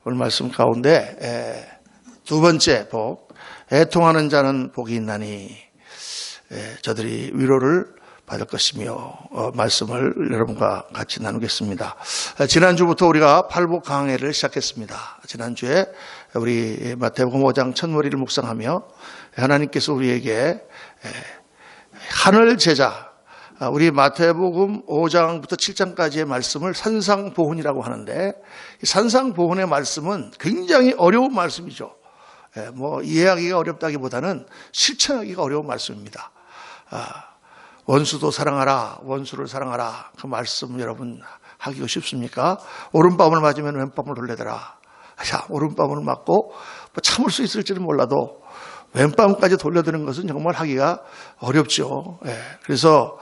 오늘 말씀 가운데 두 번째 복, 애통하는 자는 복이 있나니 저들이 위로를 받을 것이며 말씀을 여러분과 같이 나누겠습니다. 지난주부터 우리가 팔복 강해를 시작했습니다. 지난주에 우리 마태복음 5장 첫머리를 묵상하며 하나님께서 우리에게 하늘 제자, 우리 마태복음 5장부터 7장까지의 말씀을 산상보훈이라고 하는데, 이 산상보훈의 말씀은 굉장히 어려운 말씀이죠. 이해하기가 어렵다기보다는 실천하기가 어려운 말씀입니다. 원수도 사랑하라, 원수를 사랑하라. 그 말씀 여러분 하기가 쉽습니까? 오른밤을 맞으면 왼밤을 돌려대라. 자, 오른밤을 맞고 참을 수 있을지는 몰라도 왼밤까지 돌려드는 것은 정말 하기가 어렵죠. 그래서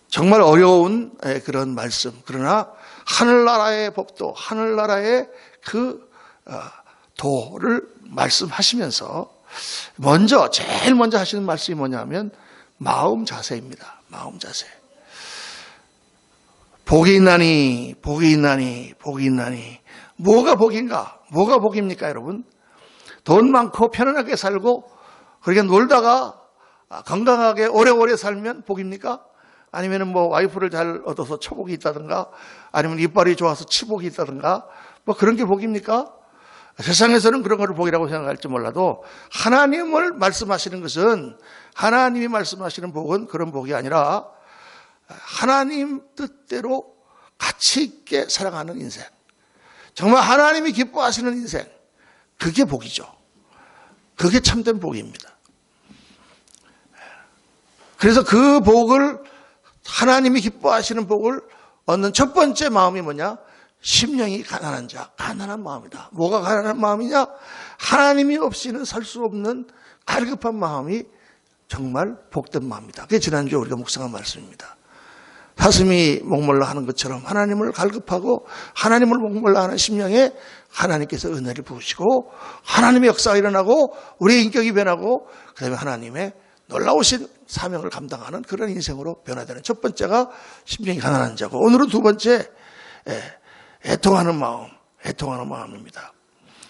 정말 어려운 그런 말씀. 그러나 하늘나라의 법도, 하늘나라의 그 도를 말씀하시면서 제일 먼저 하시는 말씀이 뭐냐면 마음 자세입니다. 마음 자세. 복이 있나니, 복이 있나니, 복이 있나니. 뭐가 복인가? 뭐가 복입니까, 여러분? 돈 많고 편안하게 살고 그렇게 놀다가 건강하게 오래오래 살면 복입니까? 아니면 와이프를 잘 얻어서 초복이 있다든가, 아니면 이빨이 좋아서 치복이 있다든가, 그런 게 복입니까? 세상에서는 그런 걸 복이라고 생각할지 몰라도 하나님을 말씀하시는 것은, 하나님이 말씀하시는 복은 그런 복이 아니라 하나님 뜻대로 가치 있게 살아가는 인생, 정말 하나님이 기뻐하시는 인생, 그게 복이죠. 그게 참된 복입니다. 그래서 그 복을, 하나님이 기뻐하시는 복을 얻는 첫 번째 마음이 뭐냐? 심령이 가난한 자, 가난한 마음이다. 뭐가 가난한 마음이냐? 하나님이 없이는 살 수 없는 갈급한 마음이 정말 복된 마음이다. 그게 지난주에 우리가 묵상한 말씀입니다. 사슴이 목말라 하는 것처럼 하나님을 갈급하고 하나님을 목말라 하는 심령에 하나님께서 은혜를 부으시고 하나님의 역사가 일어나고 우리의 인격이 변하고 그 다음에 하나님의 놀라우신 사명을 감당하는 그런 인생으로 변화되는 첫 번째가 심령이 가난한 자고, 오늘은 두 번째 애통하는 마음, 애통하는 마음입니다.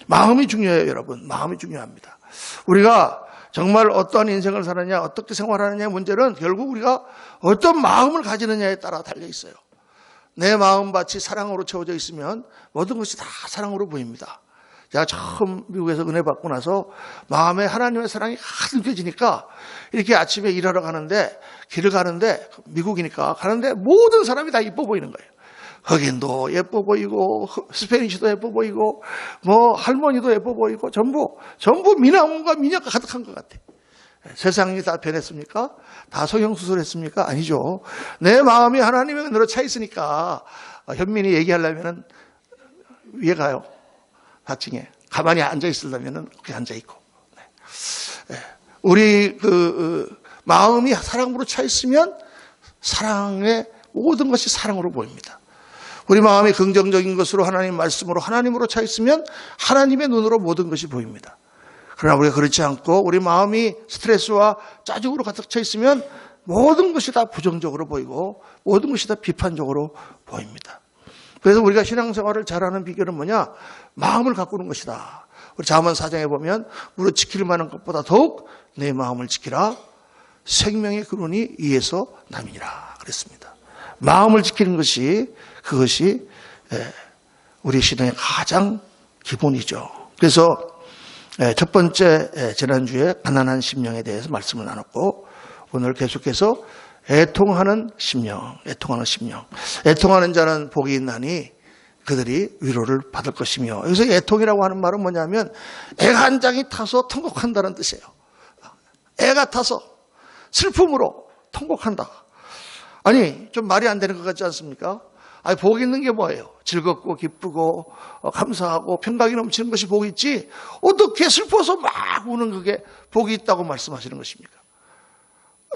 마음이 중요해요, 여러분. 마음이 중요합니다. 우리가 정말 어떠한 인생을 사느냐, 어떻게 생활하느냐의 문제는 결국 우리가 어떤 마음을 가지느냐에 따라 달려 있어요. 내 마음밭이 사랑으로 채워져 있으면 모든 것이 다 사랑으로 보입니다. 제가 처음 미국에서 은혜 받고 나서 마음에 하나님의 사랑이 가득 느껴지니까 이렇게 아침에 일하러 가는데, 길을 가는데, 미국이니까 가는데 모든 사람이 다 이뻐 보이는 거예요. 흑인도 예뻐 보이고, 스페니쉬도 예뻐 보이고, 할머니도 예뻐 보이고, 전부 미남과 미녀가 가득한 것 같아. 세상이 다 변했습니까? 다 성형수술했습니까? 아니죠. 내 마음이 하나님의 은혜로 차 있으니까, 현민이 얘기하려면 위에 가요. 4층에. 가만히 앉아 있으려면 거기 앉아 있고. 우리 마음이 사랑으로 차 있으면 사랑의 모든 것이 사랑으로 보입니다. 우리 마음이 긍정적인 것으로, 하나님 말씀으로, 하나님으로 차 있으면 하나님의 눈으로 모든 것이 보입니다. 그러나 우리가 그렇지 않고 우리 마음이 스트레스와 짜증으로 가득 차 있으면 모든 것이 다 부정적으로 보이고 모든 것이 다 비판적으로 보입니다. 그래서 우리가 신앙생활을 잘하는 비결은 뭐냐? 마음을 가꾸는 것이다. 우리 잠언 4장에 보면 무릇 지킬 만한 것보다 더욱 내 마음을 지키라. 생명의 근원이 이에서 남이니라 그랬습니다. 마음을 지키는 것이, 그것이 우리 신앙의 가장 기본이죠. 그래서 첫 번째, 지난주에 가난한 심령에 대해서 말씀을 나눴고, 오늘 계속해서 애통하는 심령, 애통하는 심령. 애통하는 자는 복이 있나니 그들이 위로를 받을 것이며, 여기서 애통이라고 하는 말은 뭐냐면 애가 한 장이 타서 통곡한다는 뜻이에요. 애가 타서 슬픔으로 통곡한다. 아니, 좀 말이 안 되는 것 같지 않습니까? 아니, 복이 있는 게 뭐예요? 즐겁고 기쁘고 감사하고 평강이 넘치는 것이 복이 있지, 어떻게 슬퍼서 막 우는 그게 복이 있다고 말씀하시는 것입니까?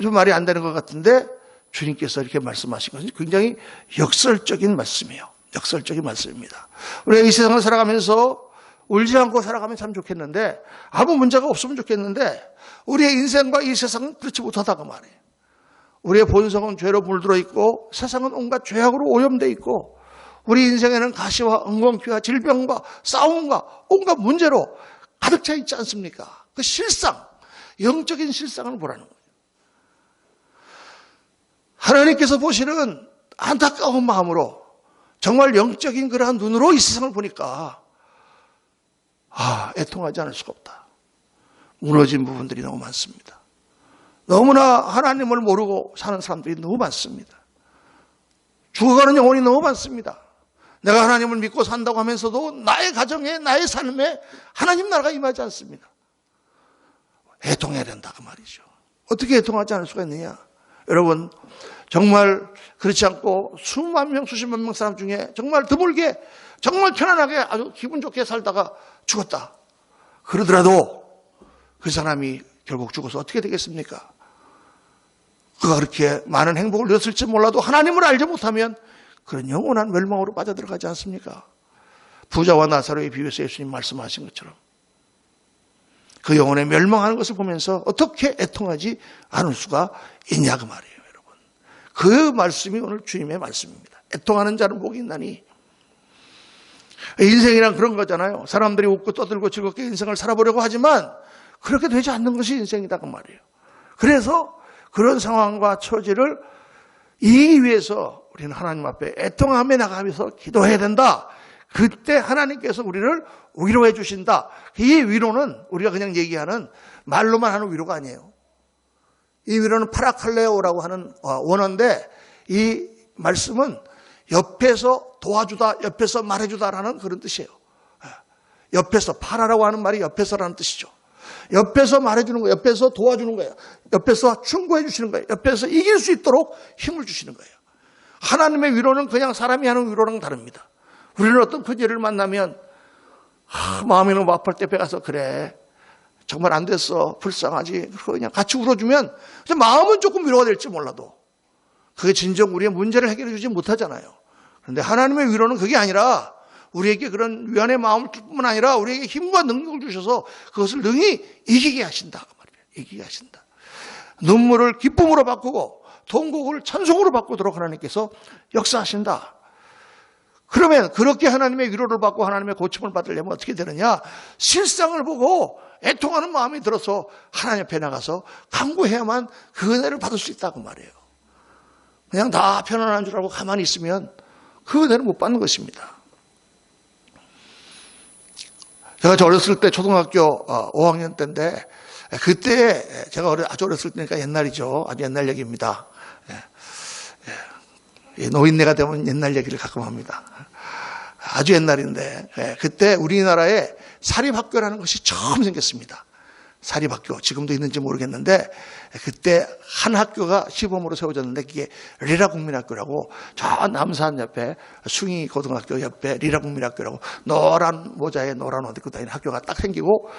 좀 말이 안 되는 것 같은데 주님께서 이렇게 말씀하신 것은 굉장히 역설적인 말씀이에요. 역설적인 말씀입니다. 우리가 이 세상을 살아가면서 울지 않고 살아가면 참 좋겠는데, 아무 문제가 없으면 좋겠는데, 우리의 인생과 이 세상은 그렇지 못하다고 말해요. 우리의 본성은 죄로 물들어 있고 세상은 온갖 죄악으로 오염되어 있고 우리 인생에는 가시와 엉겅퀴와 질병과 싸움과 온갖 문제로 가득 차 있지 않습니까? 그 실상, 영적인 실상을 보라는 거예요. 하나님께서 보시는 안타까운 마음으로 정말 영적인 그러한 눈으로 이 세상을 보니까 애통하지 않을 수가 없다. 무너진 부분들이 너무 많습니다. 너무나 하나님을 모르고 사는 사람들이 너무 많습니다. 죽어가는 영혼이 너무 많습니다. 내가 하나님을 믿고 산다고 하면서도 나의 가정에, 나의 삶에 하나님 나라가 임하지 않습니다. 애통해야 된다 그 말이죠. 어떻게 애통하지 않을 수가 있느냐. 여러분 정말 그렇지 않고 수만 명, 수십만 명 사람 중에 정말 드물게 정말 편안하게 아주 기분 좋게 살다가 죽었다. 그러더라도 그 사람이 결국 죽어서 어떻게 되겠습니까? 그가 그렇게 많은 행복을 누렸을지 몰라도 하나님을 알지 못하면 그런 영원한 멸망으로 빠져들어가지 않습니까? 부자와 나사로의 비유에서 예수님 말씀하신 것처럼 그 영혼에 멸망하는 것을 보면서 어떻게 애통하지 않을 수가 있냐 그 말이에요. 여러분 그 말씀이 오늘 주님의 말씀입니다. 애통하는 자는 복이 있나니. 인생이란 그런 거잖아요. 사람들이 웃고 떠들고 즐겁게 인생을 살아보려고 하지만 그렇게 되지 않는 것이 인생이다 그 말이에요. 그래서 그런 상황과 처지를 이기기 위해서 우리는 하나님 앞에 애통하며 나가면서 기도해야 된다. 그때 하나님께서 우리를 위로해 주신다. 이 위로는 우리가 그냥 얘기하는 말로만 하는 위로가 아니에요. 이 위로는 파라칼레오라고 하는 원어인데 이 말씀은 옆에서 도와주다, 옆에서 말해주다라는 그런 뜻이에요. 옆에서 파라라고 하는 말이 옆에서라는 뜻이죠. 옆에서 말해주는 거예요. 옆에서 도와주는 거예요. 옆에서 충고해 주시는 거예요. 옆에서 이길 수 있도록 힘을 주시는 거예요. 하나님의 위로는 그냥 사람이 하는 위로랑 다릅니다. 우리는 어떤 큰일을 만나면 마음이 너무 아플 때 배가서 그래 정말 안 됐어 불쌍하지 그냥 같이 울어주면 마음은 조금 위로가 될지 몰라도 그게 진정 우리의 문제를 해결해 주지 못하잖아요. 그런데 하나님의 위로는 그게 아니라 우리에게 그런 위안의 마음을 줄 뿐만 아니라 우리에게 힘과 능력을 주셔서 그것을 능히 이기게 하신다. 이기게 하신다. 눈물을 기쁨으로 바꾸고 통곡을 찬송으로 바꾸도록 하나님께서 역사하신다. 그러면 그렇게 하나님의 위로를 받고 하나님의 고침을 받으려면 어떻게 되느냐? 실상을 보고 애통하는 마음이 들어서 하나님 앞에 나가서 간구해야만 그 은혜를 받을 수 있다고 말해요. 그냥 다 편안한 줄 알고 가만히 있으면 그 은혜를 못 받는 것입니다. 제가 어렸을 때 초등학교 5학년 때인데 그때 제가 아주 어렸을 때니까 옛날이죠. 아주 옛날 얘기입니다. 노인네가 되면 옛날 얘기를 가끔 합니다. 아주 옛날인데 그때 우리나라에 사립학교라는 것이 처음 생겼습니다. 사립학교 지금도 있는지 모르겠는데 그때 한 학교가 시범으로 세워졌는데 그게 리라국민학교라고 저 남산 옆에 숭이 고등학교 옆에 리라국민학교라고 노란 모자에 노란 옷 입고 다니는 학교가 딱 생기고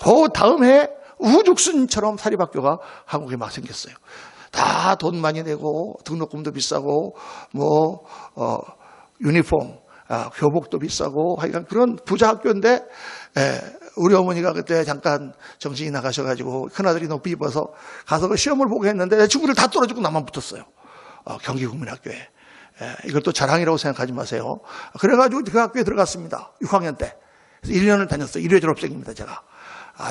그 다음 해 우후죽순처럼 사립학교가 한국에 막 생겼어요. 다 돈 많이 내고 등록금도 비싸고 유니폼 교복도 비싸고 하여간 그런 부자 학교인데 우리 어머니가 그때 잠깐 정신이 나가셔가지고 큰아들이 높이 입어서 가서 그 시험을 보고 했는데 내 친구들 다 떨어지고 나만 붙었어요. 경기국민학교에. 이걸 또 자랑이라고 생각하지 마세요. 그래가지고 그 학교에 들어갔습니다. 6학년 때. 그래서 1년을 다녔어요. 1회 졸업생입니다. 제가.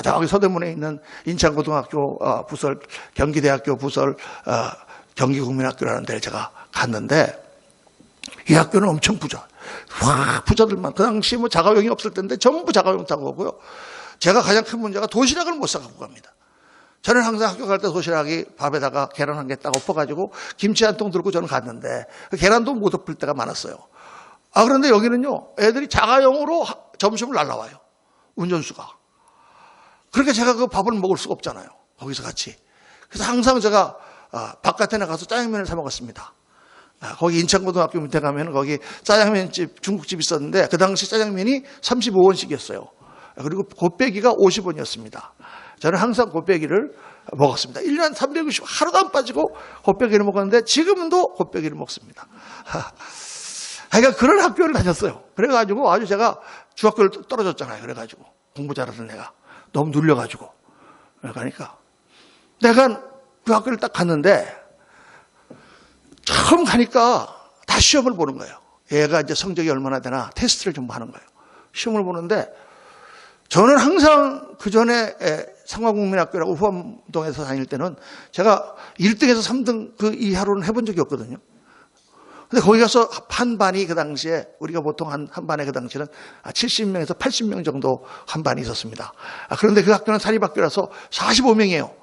저기 서대문에 있는 인천고등학교 부설, 경기대학교 부설 경기국민학교라는 데를 제가 갔는데 이 학교는 엄청 부자. 부자들만 그 당시 자가용이 없을 때인데 전부 자가용 타고 오고요. 제가 가장 큰 문제가 도시락을 못 사갖고 갑니다. 저는 항상 학교 갈 때 도시락이 밥에다가 계란 한 개 딱 엎어가지고 김치 한 통 들고 저는 갔는데 그 계란도 못 엎을 때가 많았어요. 그런데 여기는요 애들이 자가용으로 점심을 날라와요. 운전수가. 그렇게 제가 그 밥을 먹을 수가 없잖아요. 거기서 같이. 그래서 항상 제가 바깥에 나가서 짜장면을 사 먹었습니다. 거기 인천고등학교 밑에 가면 거기 짜장면집, 중국집 있었는데 그 당시 짜장면이 35원씩이었어요. 그리고 곱빼기가 50원이었습니다. 저는 항상 곱빼기를 먹었습니다. 1년 360 하루도 안 빠지고 곱빼기를 먹었는데 지금도 곱빼기를 먹습니다. 그러니까 그런 학교를 다녔어요. 그래가지고 아주 제가 중학교를 떨어졌잖아요. 그래가지고 공부 잘하던 애가 너무 눌려가지고 그러니까 내가 그 학교를 딱 갔는데 처음 가니까 다 시험을 보는 거예요. 얘가 이제 성적이 얼마나 되나 테스트를 좀 하는 거예요. 시험을 보는데 저는 항상 그 전에 상화국민학교라고 후암동에서 다닐 때는 제가 1등에서 3등 그 이하로는 해본 적이 없거든요. 근데 거기 가서 한 반이 그 당시에 우리가 보통 한 반에 그 당시에는 70명에서 80명 정도 한 반이 있었습니다. 그런데 그 학교는 사립학교라서 45명이에요.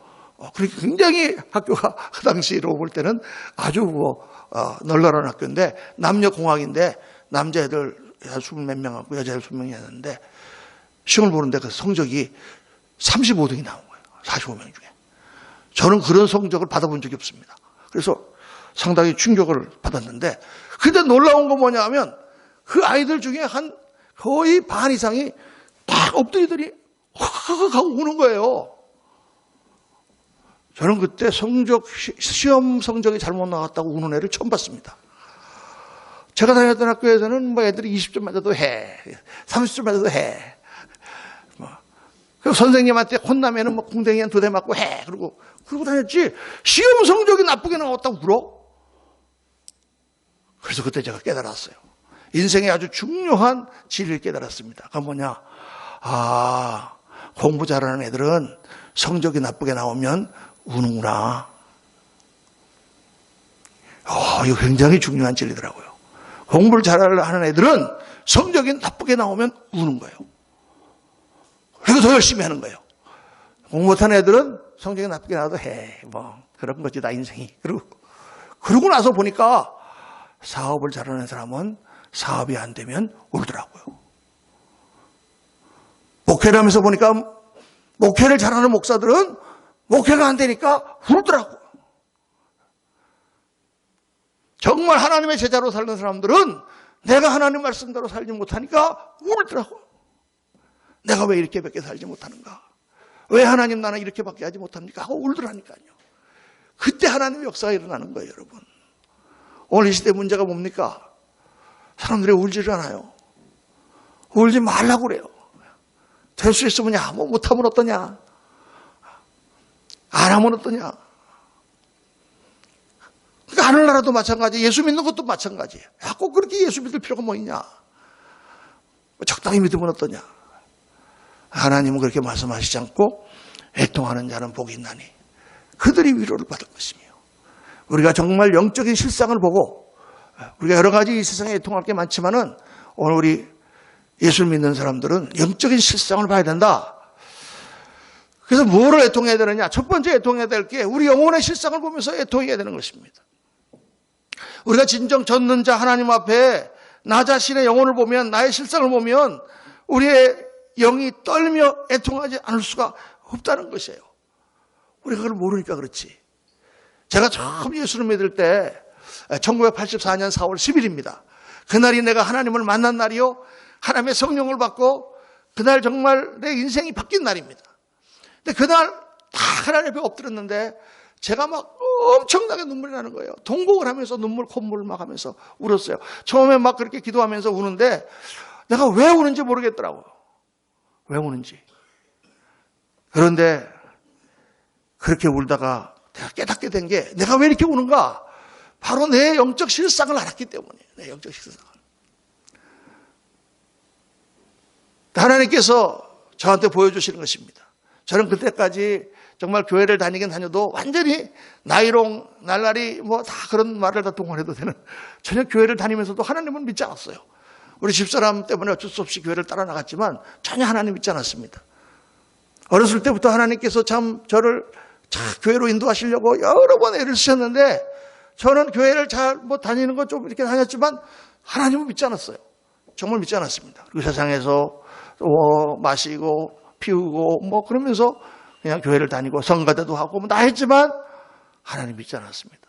그렇게 굉장히 학교가 그 당시로 볼 때는 아주 널널한 학교인데 남녀 공학인데 남자애들 20몇 명하고 여자애들 20명이었는데 시험을 보는데 그 성적이 35등이 나온 거예요. 45명 중에. 저는 그런 성적을 받아본 적이 없습니다. 그래서 상당히 충격을 받았는데 근데 놀라운 건 뭐냐 하면 그 아이들 중에 한 거의 반 이상이 딱 엎드리더니 확 하고 우는 거예요. 저는 그때 시험 성적이 잘못 나왔다고 우는 애를 처음 봤습니다. 제가 다녔던 학교에서는 뭐 애들이 20점 맞아도 해, 30점 맞아도 해. 그 선생님한테 혼나면은 뭐 궁뎅이 한 2대 맞고 해. 그러고 다녔지. 시험 성적이 나쁘게 나왔다고 울어? 그래서 그때 제가 깨달았어요. 인생의 아주 중요한 진리를 깨달았습니다. 그건 뭐냐? 공부 잘하는 애들은 성적이 나쁘게 나오면 우는구나. 이거 굉장히 중요한 진리더라고요. 공부를 잘하는 애들은 성적이 나쁘게 나오면 우는 거예요. 그리고 더 열심히 하는 거예요. 공부 못하는 애들은 성적이 나쁘게 나와도 그런 거지, 나 인생이. 그러고 나서 보니까 사업을 잘하는 사람은 사업이 안 되면 울더라고요. 목회를 하면서 보니까 목회를 잘하는 목사들은 목회가 안 되니까 울더라고요. 정말 하나님의 제자로 살는 사람들은 내가 하나님 말씀대로 살지 못하니까 울더라고요. 내가 왜 이렇게밖에 살지 못하는가? 왜 하나님 나는 이렇게밖에 하지 못합니까? 하고 울더라니까요. 그때 하나님의 역사가 일어나는 거예요, 여러분. 오늘 이 시대 문제가 뭡니까? 사람들이 울지를 않아요. 울지 말라고 그래요. 될 수 있으면 못하면 어떠냐? 안 하면 어떠냐? 그러니까 하늘나라도 마찬가지, 예수 믿는 것도 마찬가지예요. 꼭 그렇게 예수 믿을 필요가 뭐 있냐? 적당히 믿으면 어떠냐? 하나님은 그렇게 말씀하시지 않고 애통하는 자는 복이 있나니 그들이 위로를 받을 것이며 우리가 정말 영적인 실상을 보고 우리가 여러 가지 이 세상에 애통할 게 많지만은 오늘 우리 예수를 믿는 사람들은 영적인 실상을 봐야 된다. 그래서 뭐를 애통해야 되느냐? 첫 번째 애통해야 될 게 우리 영혼의 실상을 보면서 애통해야 되는 것입니다. 우리가 진정 젖는 자 하나님 앞에 나 자신의 영혼을 보면 나의 실상을 보면 우리의 영이 떨며 애통하지 않을 수가 없다는 것이에요. 우리가 그걸 모르니까 그렇지. 제가 처음 예수를 믿을 때 1984년 4월 10일입니다. 그날이 내가 하나님을 만난 날이요. 하나님의 성령을 받고 그날 정말 내 인생이 바뀐 날입니다. 근데 그날 다 하나님 앞에 엎드렸는데 제가 막 엄청나게 눈물이 나는 거예요. 통곡을 하면서 콧물을 막 하면서 울었어요. 처음에 막 그렇게 기도하면서 우는데 내가 왜 우는지 모르겠더라고요. 왜 우는지. 그런데 그렇게 울다가 내가 깨닫게 된 게 내가 왜 이렇게 우는가? 바로 내 영적 실상을 알았기 때문이에요. 내 영적 실상을. 하나님께서 저한테 보여주시는 것입니다. 저는 그때까지 정말 교회를 다니긴 다녀도 완전히 나이롱, 날라리 다 그런 말을 다 동원해도 되는 전혀 교회를 다니면서도 하나님을 믿지 않았어요. 우리 집사람 때문에 어쩔 수 없이 교회를 따라 나갔지만 전혀 하나님 믿지 않았습니다. 어렸을 때부터 하나님께서 참 저를 교회로 인도하시려고 여러 번 애를 쓰셨는데 저는 교회를 잘 다니는 건 좀 이렇게 다녔지만 하나님을 믿지 않았어요. 정말 믿지 않았습니다. 그리고 세상에서 마시고 피우고 그러면서 그냥 교회를 다니고 성가대도 하고 다 했지만 하나님 믿지 않았습니다.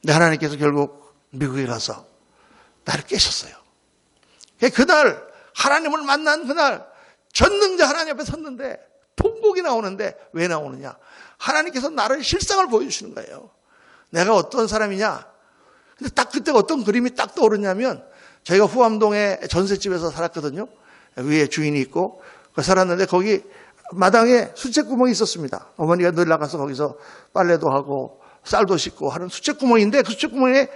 근데 하나님께서 결국 미국에 가서 나를 깨셨어요. 그날 하나님을 만난 그날 전능자 하나님 앞에 섰는데 통곡이 나오는데 왜 나오느냐? 하나님께서 나를 실상을 보여주시는 거예요. 내가 어떤 사람이냐? 근데 딱 그때 어떤 그림이 딱 떠오르냐면 저희가 후암동에 전셋집에서 살았거든요. 위에 주인이 있고 살았는데 거기 마당에 수채구멍이 있었습니다. 어머니가 늘 나가서 거기서 빨래도 하고 쌀도 씻고 하는 수채구멍인데 그 수채구멍에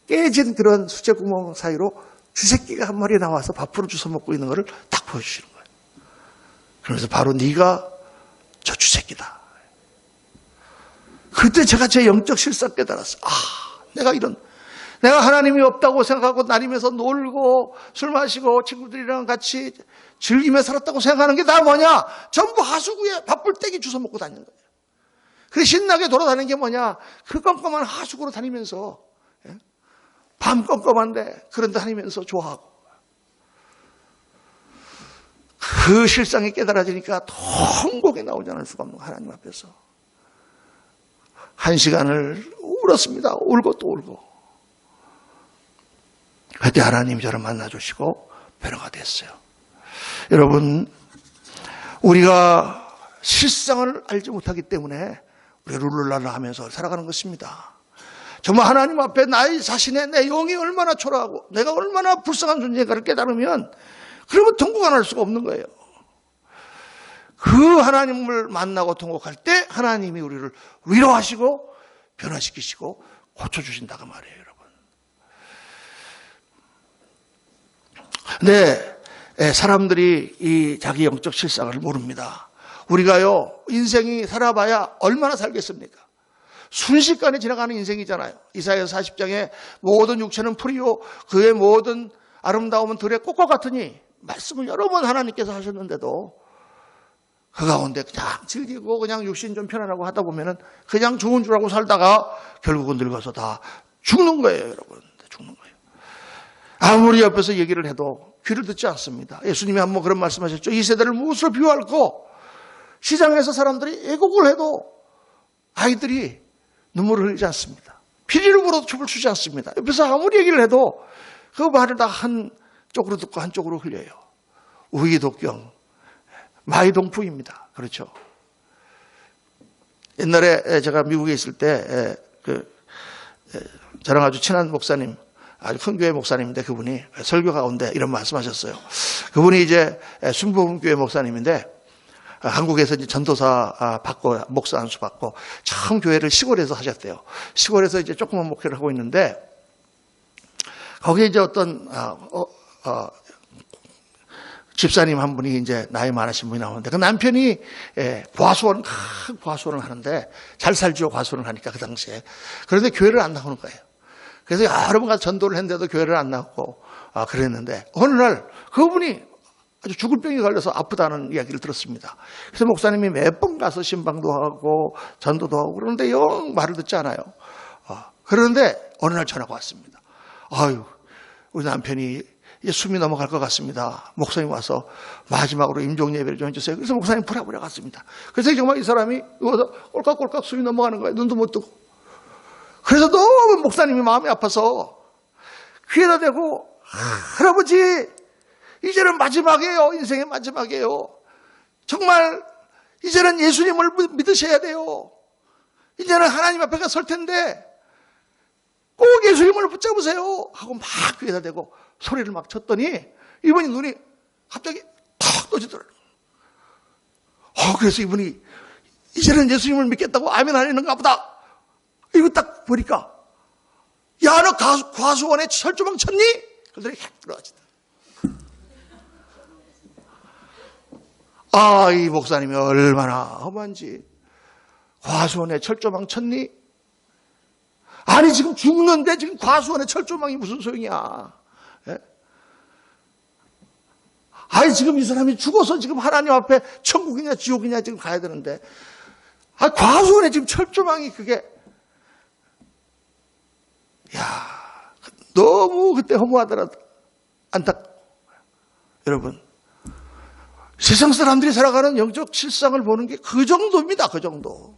깨진 그런 수제구멍 사이로 쥐새끼가 한 마리 나와서 밥으로 주워 먹고 있는 것을 딱 보여주시는 거예요. 그러면서 바로 네가 저 쥐새끼다. 그때 제가 제 영적 실상 깨달았어요. 내가 하나님이 없다고 생각하고 다니면서 놀고 술 마시고 친구들이랑 같이 즐기며 살았다고 생각하는 게 다 뭐냐? 전부 하수구에 밥풀떼기 주워 먹고 다니는 거예요. 그래 신나게 돌아다니는 게 뭐냐? 그 껌껌한 하수구로 다니면서 밤 껌껌한데 그런데 다니면서 좋아하고 그 실상이 깨달아지니까 통곡이 나오잖아요. 수가 없는 하나님 앞에서. 1시간을 울었습니다. 울고 또 울고. 그때 하나님이 저를 만나주시고 변화가 됐어요. 여러분, 우리가 실상을 알지 못하기 때문에 우리가 룰루랄라 하면서 살아가는 것입니다. 정말 하나님 앞에 나의 자신의 내 영이 얼마나 초라하고 내가 얼마나 불쌍한 존재인가를 깨달으면 그러면 통곡 안 할 수가 없는 거예요. 그 하나님을 만나고 통곡할 때 하나님이 우리를 위로하시고 변화시키시고 고쳐주신다고 말이에요, 여러분. 근데 사람들이 이 자기 영적 실상을 모릅니다. 우리가요, 인생이 살아봐야 얼마나 살겠습니까? 순식간에 지나가는 인생이잖아요. 이사야서 40장에 모든 육체는 풀이요 그의 모든 아름다움은 들의 꽃과 같으니 말씀을 여러 번 하나님께서 하셨는데도 그 가운데 그냥 즐기고 그냥 육신 좀 편안하고 하다 보면은 그냥 좋은 줄 알고 살다가 결국은 늙어서 다 죽는 거예요, 여러분. 죽는 거예요. 아무리 옆에서 얘기를 해도 귀를 듣지 않습니다. 예수님이 한번 그런 말씀하셨죠. 이 세대를 무엇으로 비유할꼬? 시장에서 사람들이 애곡을 해도 아이들이 눈물을 흘리지 않습니다. 피리를 불어도 춤을 추지 않습니다. 옆에서 아무리 얘기를 해도 그 말을 다 한쪽으로 듣고 한쪽으로 흘려요. 우의독경, 마이동풍입니다. 그렇죠. 옛날에 제가 미국에 있을 때 저랑 아주 친한 목사님, 아주 큰 교회 목사님인데 그분이 설교 가운데 이런 말씀하셨어요. 그분이 이제 순복음교회 목사님인데 한국에서 이제 전도사 받고 목사 안수 받고 처음 교회를 시골에서 하셨대요. 시골에서 이제 조그만 목회를 하고 있는데 거기에 이제 어떤 집사님 한 분이 이제 나이 많으신 분이 나오는데 그 남편이 큰 과수원을 하는데 잘 살죠, 과수원을 하니까 그 당시에. 그런데 교회를 안 나오는 거예요. 그래서 여러 번 가서 전도를 했는데도 교회를 안 나오고 그랬는데 어느 날 그분이 아주 죽을 병이 걸려서 아프다는 이야기를 들었습니다. 그래서 목사님이 몇 번 가서 신방도 하고 전도도 하고 그러는데 영 말을 듣지 않아요. 그런데 어느 날 전화가 왔습니다. 우리 남편이 이제 숨이 넘어갈 것 같습니다. 목사님 와서 마지막으로 임종 예배를 좀 해주세요. 그래서 목사님 부랴부랴 갔습니다. 그래서 정말 이 사람이 누워서 꼴깍꼴깍 숨이 넘어가는 거예요. 눈도 못 뜨고. 그래서 너무 목사님이 마음이 아파서 귀에다 대고 할아버지 이제는 마지막이에요. 인생의 마지막이에요. 정말 이제는 예수님을 믿으셔야 돼요. 이제는 하나님 앞에 설 텐데 꼭 예수님을 붙잡으세요. 하고 막 귀에다 대고 소리를 막 쳤더니 이분이 눈이 갑자기 탁 떠지더라고요. 그래서 이분이 이제는 예수님을 믿겠다고 아멘 하려는가 보다. 이거 딱 보니까 야, 너 과수원에 철조망 쳤니? 그들이 휙 들어가지다. 이 목사님이 얼마나 험한지. 과수원에 철조망 쳤니? 아니 지금 죽는데 지금 과수원에 철조망이 무슨 소용이야. 예? 아니 지금 이 사람이 죽어서 지금 하나님 앞에 천국이냐 지옥이냐 지금 가야 되는데 과수원에 지금 철조망이 그게 너무 그때 허무하더라. 여러분 세상 사람들이 살아가는 영적 실상을 보는 게 그 정도입니다. 그 정도.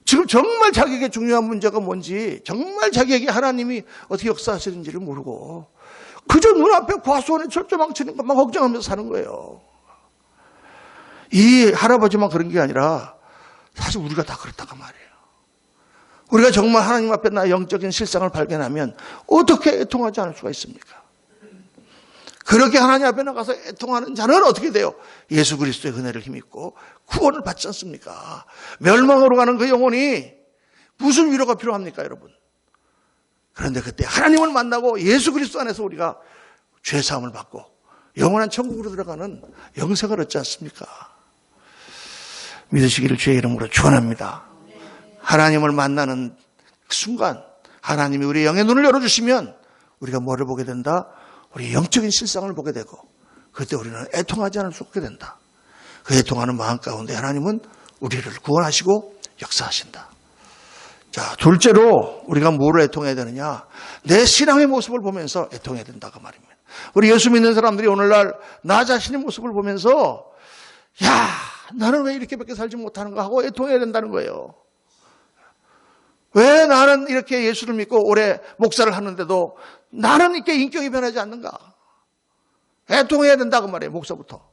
지금 정말 자기에게 중요한 문제가 뭔지, 정말 자기에게 하나님이 어떻게 역사하시는지를 모르고 그저 눈앞에 과수원에 철조망 치는 것만 걱정하면서 사는 거예요. 이 할아버지만 그런 게 아니라 사실 우리가 다 그렇다고 말이에요. 우리가 정말 하나님 앞에 나의 영적인 실상을 발견하면 어떻게 애통하지 않을 수가 있습니까? 그렇게 하나님 앞에 나가서 애통하는 자는 어떻게 돼요? 예수 그리스도의 은혜를 힘입고 구원을 받지 않습니까? 멸망으로 가는 그 영혼이 무슨 위로가 필요합니까, 여러분? 그런데 그런데 그때 하나님을 만나고 예수 그리스도 안에서 우리가 죄사함을 받고 영원한 천국으로 들어가는 영생을 얻지 않습니까? 믿으시기를 주의 이름으로 축원합니다. 하나님을 만나는 순간 하나님이 우리의 영의 눈을 열어주시면 우리가 뭐를 보게 된다? 우리 영적인 실상을 보게 되고 그때 우리는 애통하지 않을 수 없게 된다. 그 애통하는 마음 가운데 하나님은 우리를 구원하시고 역사하신다. 자, 둘째로 우리가 뭐로 애통해야 되느냐? 내 신앙의 모습을 보면서 애통해야 된다고 말입니다. 우리 예수 믿는 사람들이 오늘날 나 자신의 모습을 보면서 야, 나는 왜 이렇게밖에 살지 못하는가 하고 애통해야 된다는 거예요. 왜 나는 이렇게 예수를 믿고 오래 목사를 하는데도 나는 이렇게 인격이 변하지 않는가? 애통해야 된다고 말이에요, 목사부터.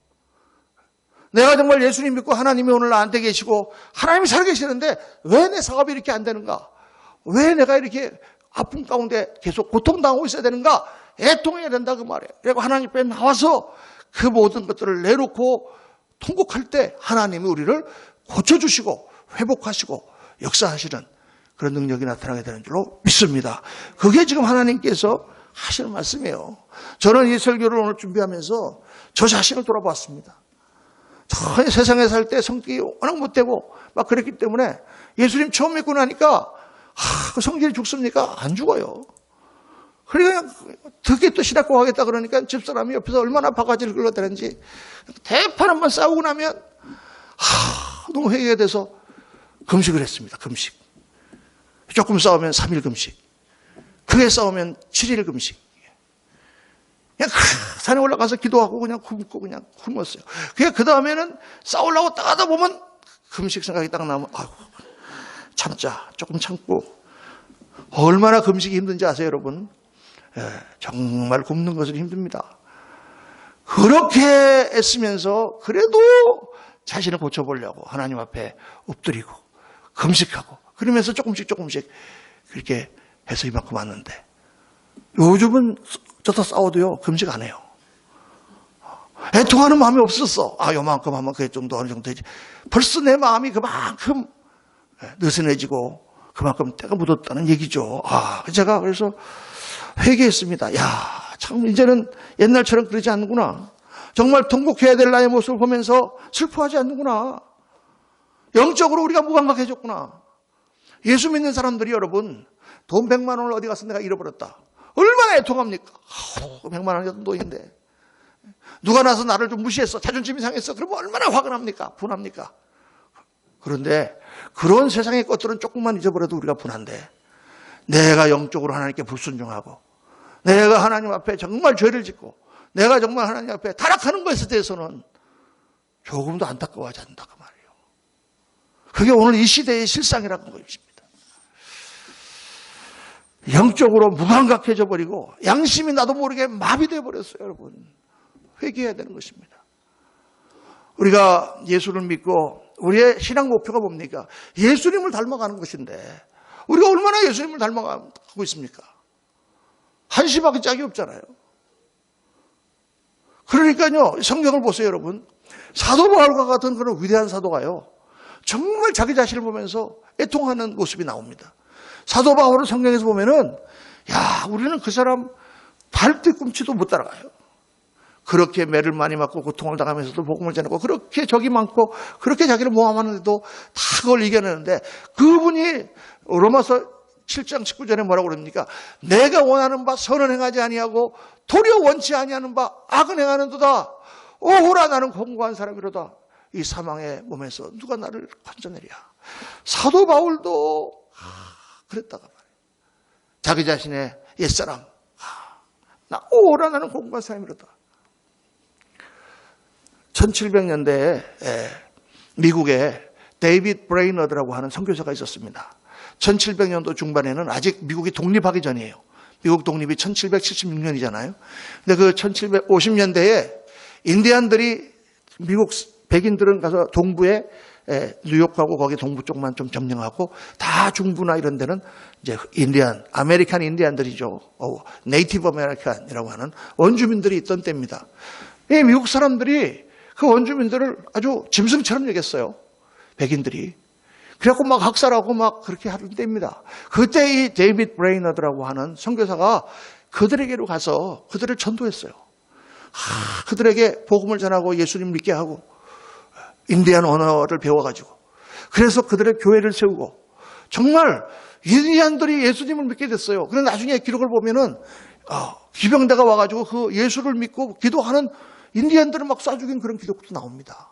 내가 정말 예수님 믿고 하나님이 오늘 나한테 계시고 하나님이 살아계시는데 왜 내 사업이 이렇게 안 되는가? 왜 내가 이렇게 아픔 가운데 계속 고통당하고 있어야 되는가? 애통해야 된다고 말이에요. 그리고 하나님 앞에 나와서 그 모든 것들을 내놓고 통곡할 때 하나님이 우리를 고쳐주시고 회복하시고 역사하시는 그런 능력이 나타나게 되는 줄로 믿습니다. 그게 지금 하나님께서 하시는 말씀이에요. 저는 이 설교를 오늘 준비하면서 저 자신을 돌아봤습니다. 전혀 세상에 살 때 성격이 워낙 못되고 막 그랬기 때문에 예수님 처음 믿고 나니까 그 성질이 죽습니까? 안 죽어요. 그러니까 그냥 듣게 또 신학고 하겠다 그러니까 집사람이 옆에서 얼마나 바가지를 끌어대는지 대판 한번 싸우고 나면 너무 회개가 돼서 금식을 했습니다. 금식. 조금 싸우면 3일 금식. 크게 싸우면 7일 금식. 그냥 산에 올라가서 기도하고 그냥 굶고 그냥 굶었어요. 그 다음에는 싸우려고 딱 하다 보면 금식 생각이 딱 나면 아이고 참자 조금 참고 얼마나 금식이 힘든지 아세요 여러분? 정말 굶는 것은 힘듭니다. 그렇게 애쓰면서 그래도 자신을 고쳐보려고 하나님 앞에 엎드리고 금식하고 그러면서 조금씩 그렇게 해서 이만큼 왔는데 요즘은 저도 싸워도요 금식 안 해요. 애통하는 마음이 없었어. 요만큼 하면 그게 좀 더 어느 정도 되지. 벌써 내 마음이 그만큼 느슨해지고 그만큼 때가 묻었다는 얘기죠. 제가 그래서 회개했습니다. 참 이제는 옛날처럼 그러지 않는구나. 정말 통곡해야 될 나의 모습을 보면서 슬퍼하지 않는구나. 영적으로 우리가 무감각해졌구나. 예수 믿는 사람들이 여러분 돈 100만 원을 어디 가서 내가 잃어버렸다. 얼마나 애통합니까? 100만 원이었던 돈인데 누가 나서 나를 좀 무시했어. 자존심이 상했어. 그러면 얼마나 화가 납니까? 분합니까? 그런데 그런 세상의 것들은 조금만 잊어버려도 우리가 분한데 내가 영적으로 하나님께 불순종하고 내가 하나님 앞에 정말 죄를 짓고 내가 정말 하나님 앞에 타락하는 것에 대해서는 조금도 안타까워하지 않는다고 말이에요. 그게 오늘 이 시대의 실상이라는 것입니다. 영적으로 무감각해져 버리고 양심이 나도 모르게 마비되어 버렸어요. 여러분 회개해야 되는 것입니다. 우리가 예수를 믿고 우리의 신앙 목표가 뭡니까? 예수님을 닮아가는 것인데 우리가 얼마나 예수님을 닮아가고 있습니까? 한시밖에 짝이 없잖아요. 그러니까요 성경을 보세요 여러분. 사도 바울과 같은 그런 위대한 사도가요 정말 자기 자신을 보면서 애통하는 모습이 나옵니다. 사도 바울을 성경에서 보면은 우리는 그 사람 발뒤꿈치도 못 따라가요. 그렇게 매를 많이 맞고 고통을 당하면서도 복음을 전하고 그렇게 적이 많고 그렇게 자기를 모함하는데도 다 그걸 이겨내는데 그분이 로마서 7장 19절에 뭐라고 그럽니까? 내가 원하는 바 선은 행하지 아니하고 도리어 원치 아니하는 바 악은 행하는도다. 오호라 나는 공고한 사람이로다. 이 사망의 몸에서 누가 나를 건져내랴. 사도 바울도 그랬다가 말이에요. 자기 자신의 옛사람 나 오호라 나는 공고한 사람이로다. 1700년대에 미국에 데이빗 브레이너드라고 하는 선교사가 있었습니다. 1700년도 중반에는 아직 미국이 독립하기 전이에요. 미국 독립이 1776년이잖아요. 근데 그 1750년대에 인디안들이 미국 백인들은 가서 동부에 뉴욕하고 거기 동부 쪽만 좀 점령하고 다 중부나 이런 데는 이제 인디안, 아메리칸 인디안들이죠. 네이티브 아메리칸이라고 하는 원주민들이 있던 때입니다. 이 미국 사람들이 그 원주민들을 아주 짐승처럼 여겼어요. 백인들이. 그래갖고 막 학살하고 막 그렇게 하던 때입니다. 그때 이 데이빗 브레이너드라고 하는 선교사가 그들에게로 가서 그들을 전도했어요. 그들에게 복음을 전하고 예수님 믿게 하고 인디안 언어를 배워가지고 그래서 그들의 교회를 세우고 정말 인디안들이 예수님을 믿게 됐어요. 그런데 나중에 기록을 보면은 기병대가 와가지고 그 예수를 믿고 기도하는 인디안들을 막 쏴 죽인 그런 기록도 나옵니다.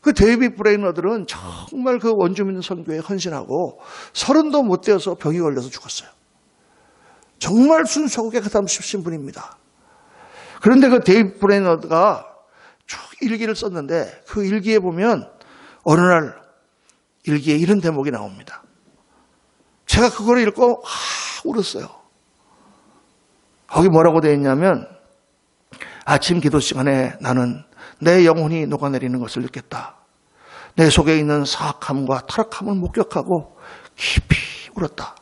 그 데이빗 브레이너들은 정말 그 원주민 선교에 헌신하고 30도 못 되어서 병이 걸려서 죽었어요. 정말 순수하고 깨끗한 신분입니다. 그런데 그 데이빗 브레이너드가 쭉 일기를 썼는데 그 일기에 보면 어느 날 일기에 이런 대목이 나옵니다. 제가 그거를 읽고 울었어요. 거기 뭐라고 되어 있냐면 아침 기도 시간에 나는 내 영혼이 녹아내리는 것을 느꼈다. 내 속에 있는 사악함과 타락함을 목격하고 깊이 울었다.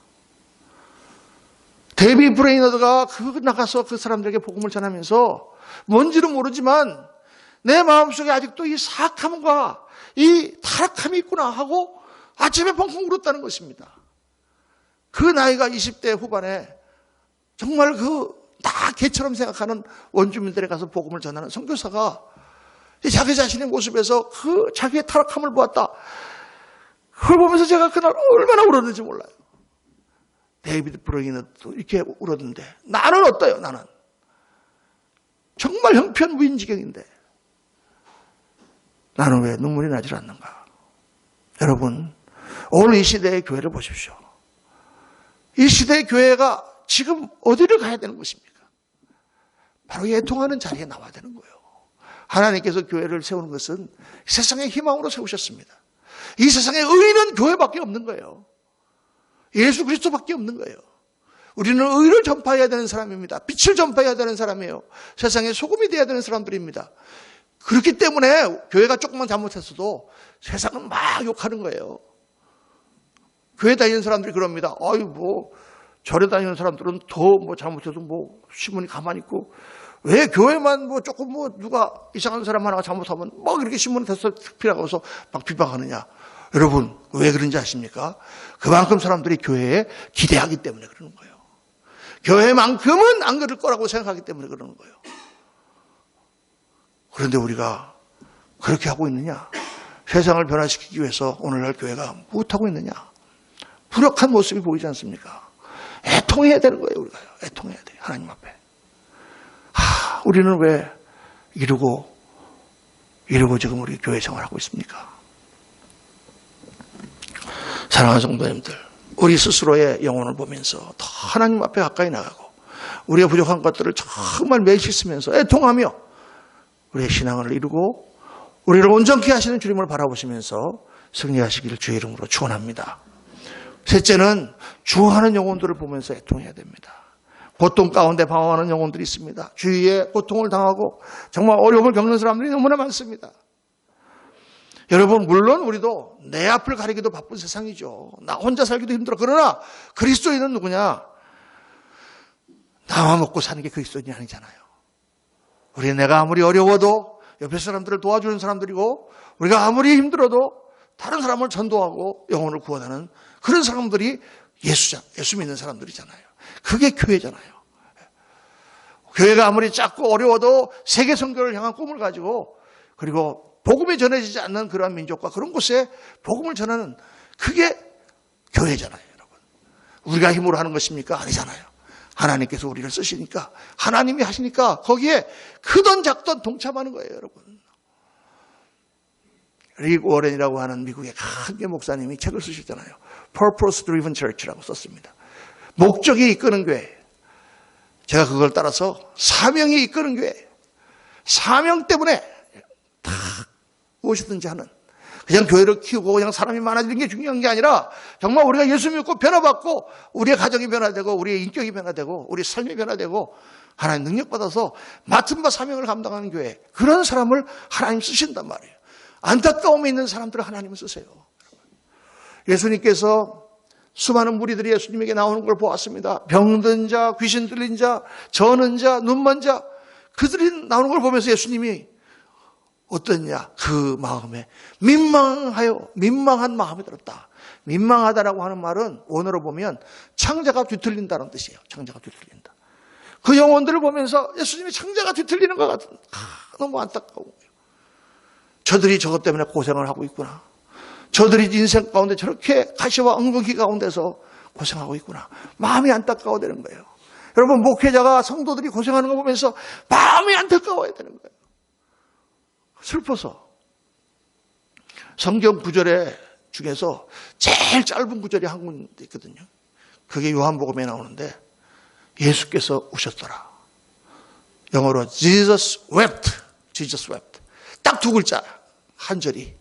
데이빗 브레이너드가 나가서 그 사람들에게 복음을 전하면서 뭔지는 모르지만 내 마음속에 아직도 이 사악함과 이 타락함이 있구나 하고 아침에 펑펑 울었다는 것입니다. 그 나이가 20대 후반에 정말 다 개처럼 생각하는 원주민들에 가서 복음을 전하는 선교사가 자기 자신의 모습에서 그 자기의 타락함을 보았다. 그걸 보면서 제가 그날 얼마나 울었는지 몰라요. 데이비드 브레이너도 이렇게 울었는데 나는 어때요? 나는 정말 형편무인지경인데 나는 왜 눈물이 나질 않는가? 여러분, 오늘 이 시대의 교회를 보십시오. 이 시대의 교회가 지금 어디를 가야 되는 것입니까? 바로 애통하는 자리에 나와야 되는 거예요. 하나님께서 교회를 세우는 것은 세상의 희망으로 세우셨습니다. 이 세상에 의인은 교회밖에 없는 거예요. 예수 그리스도밖에 없는 거예요. 우리는 의를 전파해야 되는 사람입니다. 빛을 전파해야 되는 사람이에요. 세상에 소금이 되어야 되는 사람들입니다. 그렇기 때문에 교회가 조금만 잘못했어도 세상은 막 욕하는 거예요. 교회 다니는 사람들이 그럽니다. 절에 다니는 사람들은 더 잘못해도 신문이 가만히 있고 왜 교회만 조금 누가 이상한 사람 하나가 잘못하면 막 이렇게 신문에 대서 특필하고서 막 비방하느냐. 여러분, 왜 그런지 아십니까? 그만큼 사람들이 교회에 기대하기 때문에 그러는 거예요. 교회만큼은 안 그럴 거라고 생각하기 때문에 그러는 거예요. 그런데 우리가 그렇게 하고 있느냐? 세상을 변화시키기 위해서 오늘날 교회가 무엇하고 있느냐? 불역한 모습이 보이지 않습니까? 애통해야 되는 거예요, 우리가. 애통해야 돼요, 하나님 앞에. 우리는 왜 이러고 지금 우리 교회 생활하고 있습니까? 사랑하는 성도님들, 우리 스스로의 영혼을 보면서 더 하나님 앞에 가까이 나가고 우리의 부족한 것들을 정말 매일 쓰면서 애통하며 우리의 신앙을 이루고 우리를 온전케 하시는 주님을 바라보시면서 승리하시기를 주의 이름으로 축원합니다. 셋째는 주하는 영혼들을 보면서 애통해야 됩니다. 고통 가운데 방황하는 영혼들이 있습니다. 주위에 고통을 당하고 정말 어려움을 겪는 사람들이 너무나 많습니다. 여러분, 물론 우리도 내 앞을 가리기도 바쁜 세상이죠. 나 혼자 살기도 힘들어. 그러나 그리스도인은 누구냐? 나만 먹고 사는 게 그리스도인이 아니잖아요. 내가 아무리 어려워도 옆에 사람들을 도와주는 사람들이고 우리가 아무리 힘들어도 다른 사람을 전도하고 영혼을 구원하는 그런 사람들이 예수 믿는 사람들이잖아요. 그게 교회잖아요. 교회가 아무리 작고 어려워도 세계 선교를 향한 꿈을 가지고 그리고 복음이 전해지지 않는 그러한 민족과 그런 곳에 복음을 전하는 그게 교회잖아요, 여러분. 우리가 힘으로 하는 것입니까? 아니잖아요. 하나님께서 우리를 쓰시니까 하나님이 하시니까 거기에 크던 작던 동참하는 거예요, 여러분. 릭 워렌이라고 하는 미국의 큰 목사님이 책을 쓰셨잖아요. Purpose Driven Church라고 썼습니다. 목적이 이끄는 교회. 제가 그걸 따라서 사명이 이끄는 교회. 사명 때문에 다 무엇이든지 하는. 그냥 교회를 키우고 그냥 사람이 많아지는 게 중요한 게 아니라 정말 우리가 예수 믿고 변화받고 우리의 가정이 변화되고 우리의 인격이 변화되고 우리의 삶이 변화되고 하나님 능력받아서 맡은 바 사명을 감당하는 교회. 그런 사람을 하나님 쓰신단 말이에요. 안타까움이 있는 사람들을 하나님은 쓰세요. 예수님께서 수많은 무리들이 예수님에게 나오는 걸 보았습니다. 병든 자, 귀신 들린 자, 저는 자, 눈먼 자, 그들이 나오는 걸 보면서 예수님이 어떠냐? 그 마음에 민망한 마음이 들었다. 민망하다라고 하는 말은 원어로 보면 창자가 뒤틀린다는 뜻이에요. 창자가 뒤틀린다. 그 영혼들을 보면서 예수님이 창자가 뒤틀리는 것 같은, 너무 안타까운 거예요. 저들이 저것 때문에 고생을 하고 있구나. 저들이 인생 가운데 저렇게 가시와 엉겅퀴 가운데서 고생하고 있구나. 마음이 안타까워되는 거예요. 여러분, 목회자가 성도들이 고생하는 거 보면서 마음이 안타까워야 되는 거예요. 슬퍼서. 성경 구절에 중에서 제일 짧은 구절이 한 군 있거든요. 그게 요한복음에 나오는데 예수께서 우셨더라. 영어로 Jesus wept. Jesus wept. 딱 두 글자 한 절이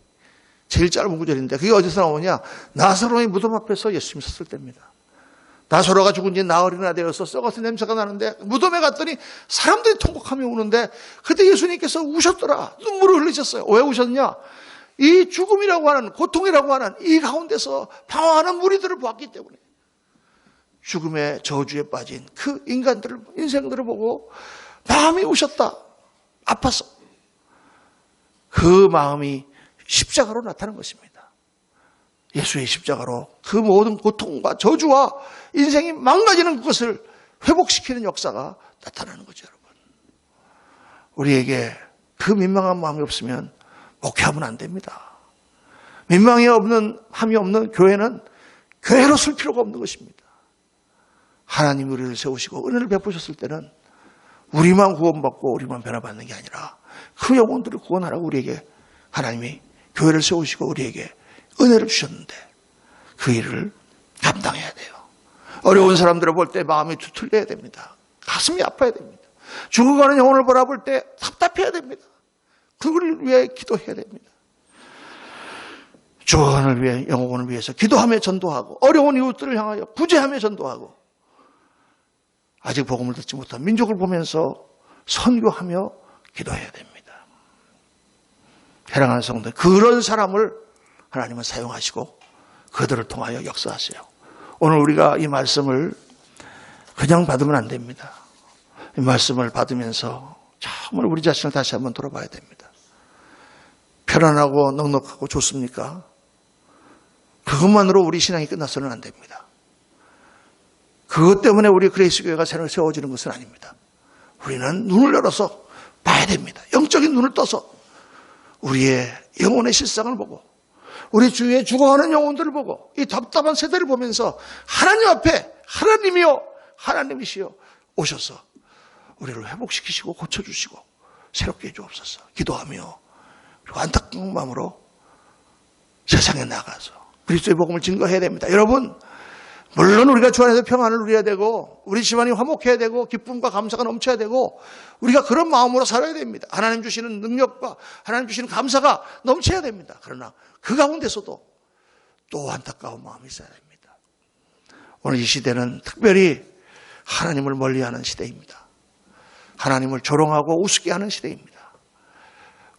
제일 짧은 구절인데 그게 어디서 나오냐? 나사로의 무덤 앞에서 예수님이 섰을 때입니다. 나사로가 죽은 지 나흘이나 되어서 썩어서 냄새가 나는데 무덤에 갔더니 사람들이 통곡하며 우는데 그때 예수님께서 우셨더라. 눈물을 흘리셨어요. 왜 우셨냐? 이 죽음이라고 하는, 고통이라고 하는 이 가운데서 방황하는 무리들을 보았기 때문에 죽음의 저주에 빠진 그 인생들을 보고 마음이 우셨다. 아파서. 그 마음이 십자가로 나타난 것입니다. 예수의 십자가로 그 모든 고통과 저주와 인생이 망가지는 것을 회복시키는 역사가 나타나는 거죠, 여러분. 우리에게 그 민망한 마음이 없으면 목회하면 안 됩니다. 민망함이 없는 교회는 교회로 쓸 필요가 없는 것입니다. 하나님이 우리를 세우시고 은혜를 베푸셨을 때는 우리만 구원받고 우리만 변화받는 게 아니라 그 영혼들을 구원하라고 우리에게 하나님이 교회를 세우시고 우리에게 은혜를 주셨는데 그 일을 감당해야 돼요. 어려운 사람들을 볼 때 마음이 두틀려야 됩니다. 가슴이 아파야 됩니다. 죽어가는 영혼을 바라볼 때 답답해야 됩니다. 그걸 위해 기도해야 됩니다. 죽어가는 위해 영혼을 위해서 기도하며 전도하고 어려운 이웃들을 향하여 구제하며 전도하고 아직 복음을 듣지 못한 민족을 보면서 선교하며 기도해야 됩니다. 사랑하는 성도, 그런 사람을 하나님은 사용하시고 그들을 통하여 역사하세요. 오늘 우리가 이 말씀을 그냥 받으면 안 됩니다. 이 말씀을 받으면서 정말 우리 자신을 다시 한번 돌아봐야 됩니다. 편안하고 넉넉하고 좋습니까? 그것만으로 우리 신앙이 끝나서는 안 됩니다. 그것 때문에 우리 그레이스 교회가 새로 세워지는 것은 아닙니다. 우리는 눈을 열어서 봐야 됩니다. 영적인 눈을 떠서 우리의 영혼의 실상을 보고 우리 주위에 죽어가는 영혼들을 보고 이 답답한 세대를 보면서 하나님 앞에 하나님이요 하나님이시여 오셔서 우리를 회복시키시고 고쳐주시고 새롭게 해주옵소서 기도하며 그리고 안타까운 마음으로 세상에 나가서 그리스도의 복음을 증거해야 됩니다. 여러분, 물론 우리가 주 안에서 평안을 누려야 되고 우리 집안이 화목해야 되고 기쁨과 감사가 넘쳐야 되고 우리가 그런 마음으로 살아야 됩니다. 하나님 주시는 능력과 하나님 주시는 감사가 넘쳐야 됩니다. 그러나 그 가운데서도 또 안타까운 마음이 있어야 됩니다. 오늘 이 시대는 특별히 하나님을 멀리하는 시대입니다. 하나님을 조롱하고 우습게 하는 시대입니다.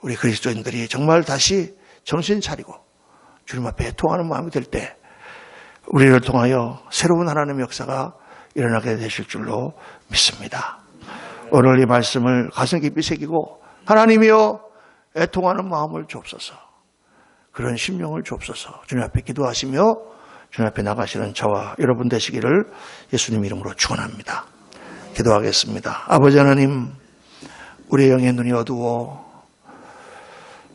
우리 그리스도인들이 정말 다시 정신 차리고 주님 앞에 애통하는 마음이 들 때 우리를 통하여 새로운 하나님의 역사가 일어나게 되실 줄로 믿습니다. 오늘 이 말씀을 가슴 깊이 새기고 하나님이여 애통하는 마음을 주옵소서. 그런 심령을 주옵소서. 주님 앞에 기도하시며 주님 앞에 나가시는 저와 여러분 되시기를 예수님 이름으로 축원합니다. 기도하겠습니다. 아버지 하나님, 우리의 영의 눈이 어두워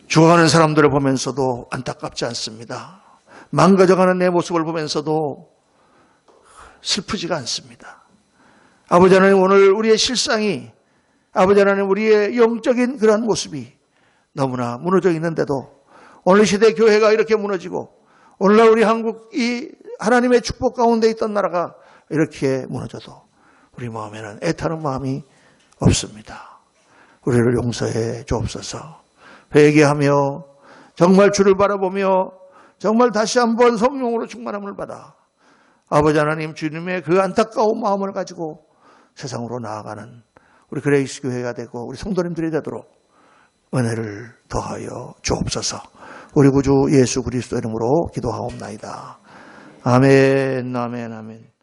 죽어가는 사람들을 보면서도 안타깝지 않습니다. 망가져가는 내 모습을 보면서도 슬프지가 않습니다. 아버지 하나님, 오늘 우리의 실상이 아버지 하나님 우리의 영적인 그러한 모습이 너무나 무너져 있는데도 오늘 시대 교회가 이렇게 무너지고 오늘날 우리 한국이 하나님의 축복 가운데 있던 나라가 이렇게 무너져도 우리 마음에는 애타는 마음이 없습니다. 우리를 용서해 주옵소서. 회개하며 정말 주를 바라보며 정말 다시 한번 성령으로 충만함을 받아 아버지 하나님 주님의 그 안타까운 마음을 가지고 세상으로 나아가는 우리 그레이스 교회가 되고 우리 성도님들이 되도록 은혜를 더하여 주옵소서. 우리 구주 예수 그리스도 이름으로 기도하옵나이다. 아멘, 아멘, 아멘.